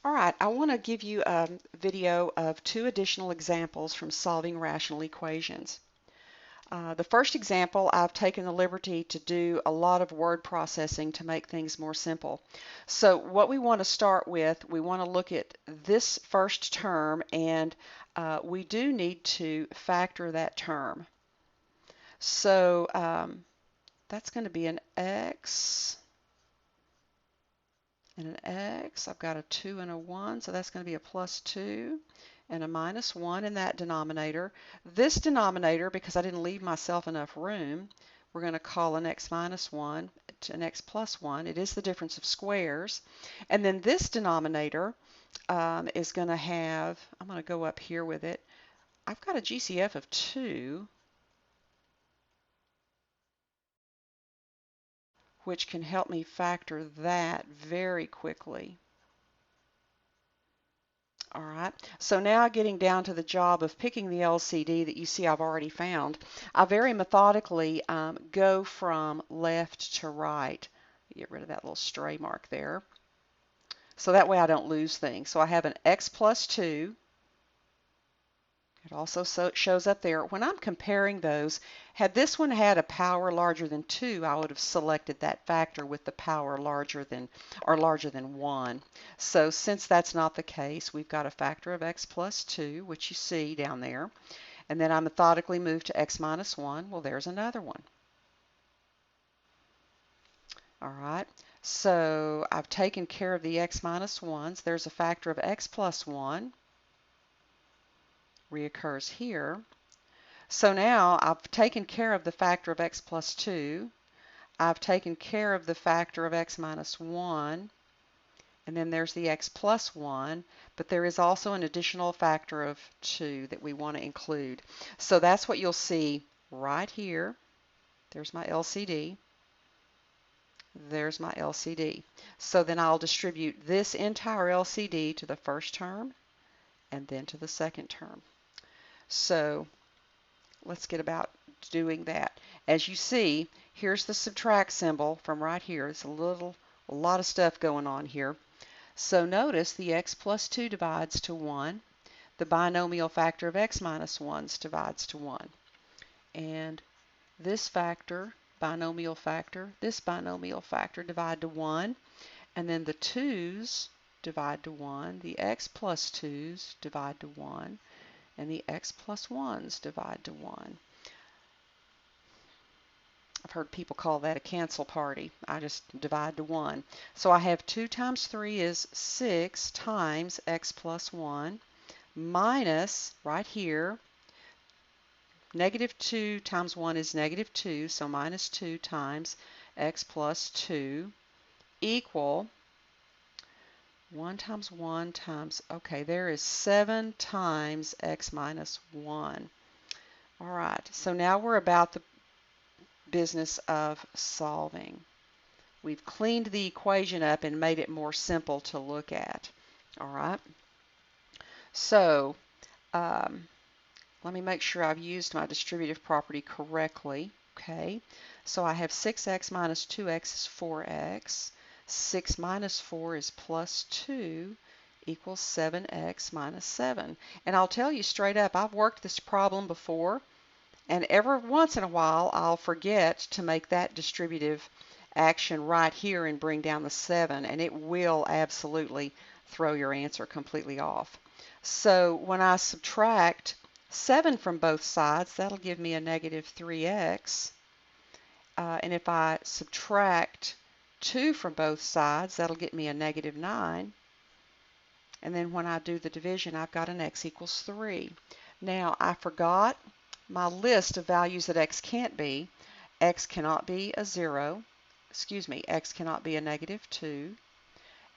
All right, I want to give you a video of two additional examples from solving rational equations. The first example, I've taken the liberty to do a lot of word processing to make things more simple. So what we want to start with, we want to look at this first term, and we do need to factor that term. So that's going to be an x and an x. I've got a 2 and a 1, so that's going to be a plus 2 and a minus 1 in that denominator. This denominator, because I didn't leave myself enough room, we're going to call an x minus 1 to an x plus 1. It is the difference of squares. And then this denominator is going to have, I'm going to go up here with it, I've got a GCF of 2, which can help me factor that very quickly. All right, so now getting down to the job of picking the LCD that you see I've already found, I very methodically go from left to right. Get rid of that little stray mark there. So that way I don't lose things. So I have an x plus 2. It also shows up there. When I'm comparing those, had this one had a power larger than 2, I would have selected that factor with the power larger than 1. So since that's not the case, we've got a factor of x plus 2, which you see down there. And then I methodically move to x minus 1. Well, there's another one. All right. So I've taken care of the x minus 1s. There's a factor of x plus 1. Reoccurs here. So now I've taken care of the factor of x plus 2. I've taken care of the factor of x minus 1. And then there's the x plus 1. But there is also an additional factor of 2 that we want to include. So that's what you'll see right here. There's my LCD. There's my LCD. So then I'll distribute this entire LCD to the first term and then to the second term. So let's get about doing that. As you see, here's the subtract symbol from right here. It's a lot of stuff going on here. So notice the x plus 2 divides to 1. The binomial factor of x minus 1s divides to 1. And this factor, this binomial factor divide to 1. And then the 2's divide to 1. The x plus 2's divide to 1. And the x plus 1's divide to 1. I've heard people call that a cancel party. I just divide to 1. So I have 2 times 3 is 6 times x plus 1 minus, right here, negative 2 times 1 is negative 2, so minus 2 times x plus 2 equal 1 times 1 times, okay, there is 7 times x minus 1. All right, so now we're about the business of solving. We've cleaned the equation up and made it more simple to look at. All right, so let me make sure I've used my distributive property correctly. Okay, so I have 6x minus 2x is 4x. 6 minus 4 is plus 2 equals 7x minus 7. And I'll tell you straight up, I've worked this problem before, and every once in a while I'll forget to make that distributive action right here and bring down the 7, and it will absolutely throw your answer completely off. So when I subtract 7 from both sides, that'll give me a negative 3x. And if I subtract 2 from both sides, that'll get me a negative 9. And then when I do the division, I've got an x equals 3. Now, I forgot my list of values that x can't be. X cannot be a 0. Excuse me, x cannot be a negative 2.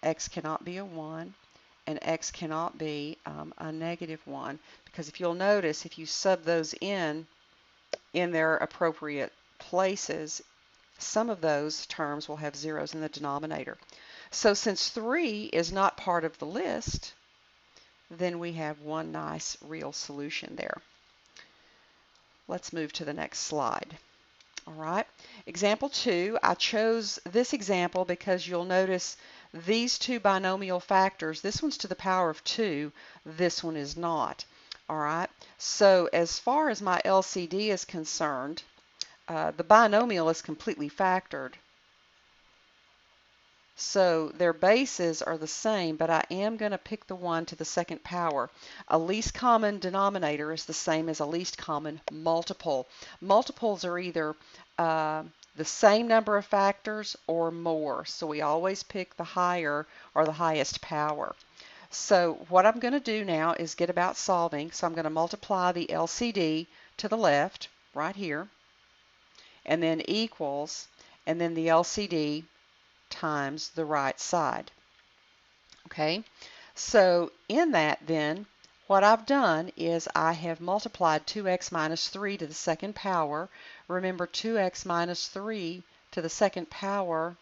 X cannot be a 1. And x cannot be a negative 1. Because if you'll notice, if you sub those in their appropriate places, some of those terms will have zeros in the denominator. So since 3 is not part of the list, then we have one nice real solution there. Let's move to the next slide. All right, example 2. I chose this example because you'll notice these two binomial factors, this one's to the power of 2, this one is not. All right, so as far as my LCD is concerned, the binomial is completely factored. So their bases are the same, but I am going to pick the one to the second power. A least common denominator is the same as a least common multiple. Multiples are either the same number of factors or more. So we always pick the higher or the highest power. So what I'm going to do now is get about solving. So I'm going to multiply the LCD to the left, right here, and then equals, and then the LCD times the right side. Okay, so in that then, what I've done is I have multiplied 2x minus 3 to the second power. Remember, 2x minus 3 to the second power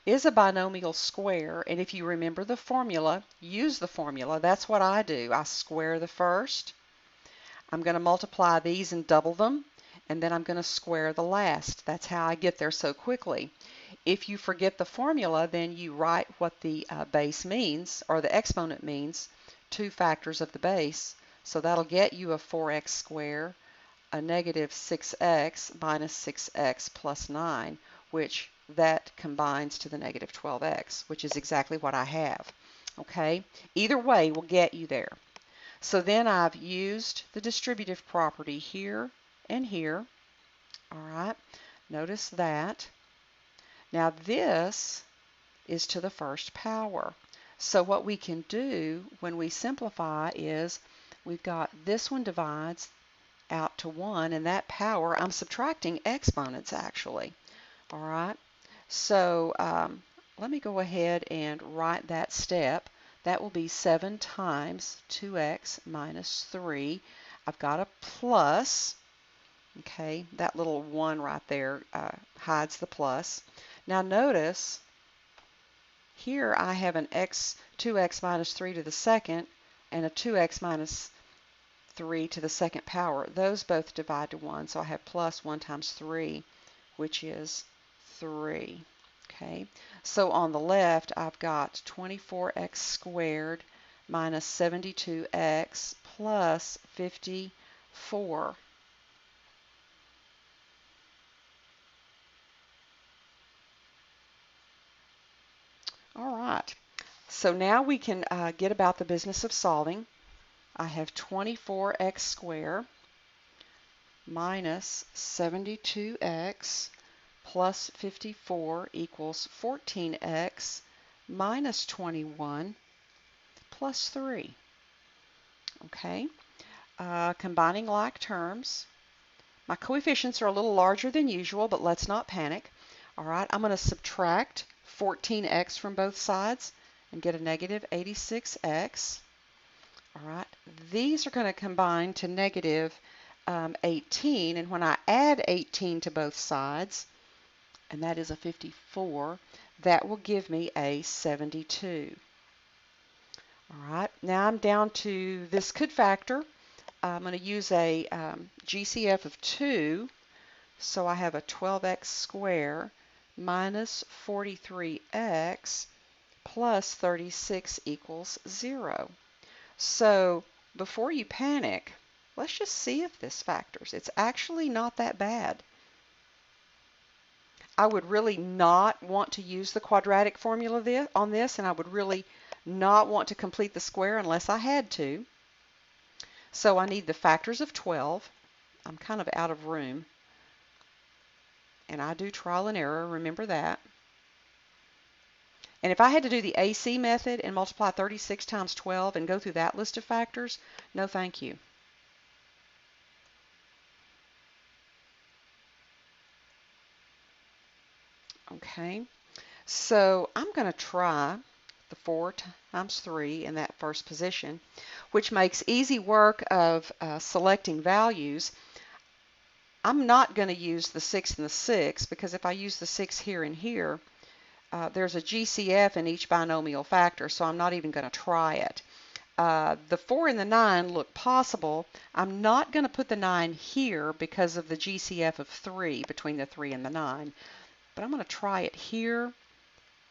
is a binomial square, and if you remember the formula, use the formula. That's what I do. I square the first. I'm going to multiply these and double them, and then I'm going to square the last. That's how I get there so quickly. If you forget the formula, then you write what the base means, or the exponent means, 2 factors of the base. So that'll get you a 4x squared, a negative 6x minus 6x plus 9, which that combines to the negative 12x, which is exactly what I have. Okay, either way will get you there. So then I've used the distributive property here and here. All right, notice that. Now this is to the first power. So what we can do when we simplify is we've got this one divides out to 1, and that power, I'm subtracting exponents actually. All right, so let me go ahead and write that step. That will be 7 times 2x minus 3. I've got a plus. Okay, that little 1 right there hides the plus. Now notice here I have an 2x minus 3 to the second and a 2x minus 3 to the second power. Those both divide to 1, so I have plus 1 times 3, which is 3. Okay, so on the left I've got 24x squared minus 72x plus 54. All right, so now we can get about the business of solving. I have 24x squared minus 72x plus 54 equals 14x minus 21 plus 3. Okay, combining like terms. My coefficients are a little larger than usual, but let's not panic. All right, I'm going to subtract 14x from both sides and get a negative 86x. All right, these are going to combine to negative 18, and when I add 18 to both sides, and that is a 54, that will give me a 72. All right, now I'm down to this could factor. I'm going to use a GCF of 2, so I have a 12x squared minus 43x plus 36 equals 0. So before you panic, let's just see if this factors. It's actually not that bad. I would really not want to use the quadratic formula on this, and I would really not want to complete the square unless I had to. So I need the factors of 12. I'm kind of out of room, and I do trial and error, remember that. And if I had to do the AC method and multiply 36 times 12 and go through that list of factors, no thank you. Okay, so I'm going to try the 4 times 3 in that first position, which makes easy work of selecting values. I'm not going to use the 6 and the 6, because if I use the 6 here and here, there's a GCF in each binomial factor, so I'm not even going to try it. The 4 and the 9 look possible. I'm not going to put the 9 here because of the GCF of 3 between the 3 and the 9, but I'm going to try it here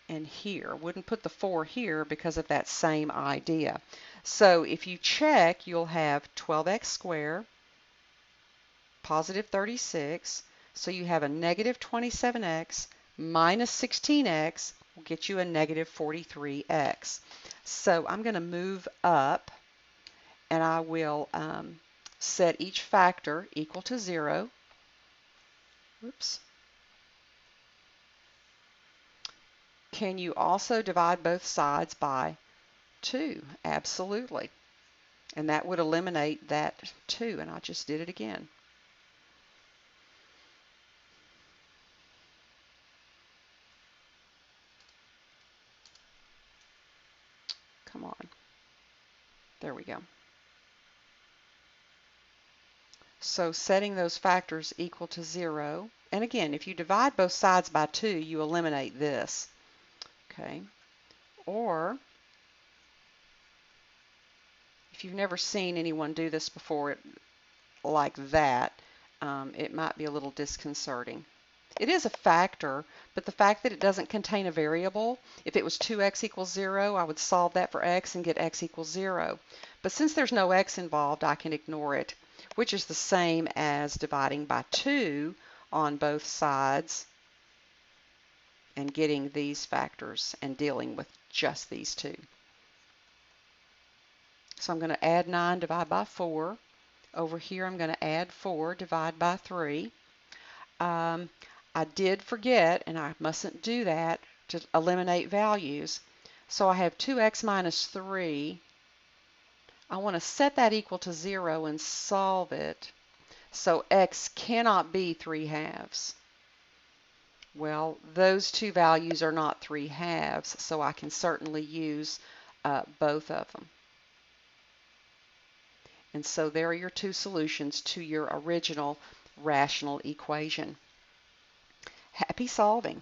and here. Wouldn't put the 4 here because of that same idea. So if you check, you'll have 12x squared, positive 36. So you have a negative 27x minus 16x will get you a negative 43x. So I'm going to move up, and I will set each factor equal to 0. Oops. Can you also divide both sides by 2? Absolutely. And that would eliminate that 2, and I just did it again. Come on. There we go. So setting those factors equal to 0. And again, if you divide both sides by 2, you eliminate this. Okay. Or if you've never seen anyone do this before like that, it might be a little disconcerting. It is a factor, but the fact that it doesn't contain a variable, if it was 2x equals 0, I would solve that for x and get x equals 0. But since there's no x involved, I can ignore it, which is the same as dividing by 2 on both sides and getting these factors and dealing with just these two. So I'm going to add 9, divide by 4. Over here, I'm going to add 4, divide by 3. I did forget, and I mustn't do that, to eliminate values. So I have 2x minus 3. I want to set that equal to 0 and solve it. So x cannot be 3/2. Well, those two values are not 3/2, so I can certainly use both of them. And so there are your two solutions to your original rational equation. Happy solving!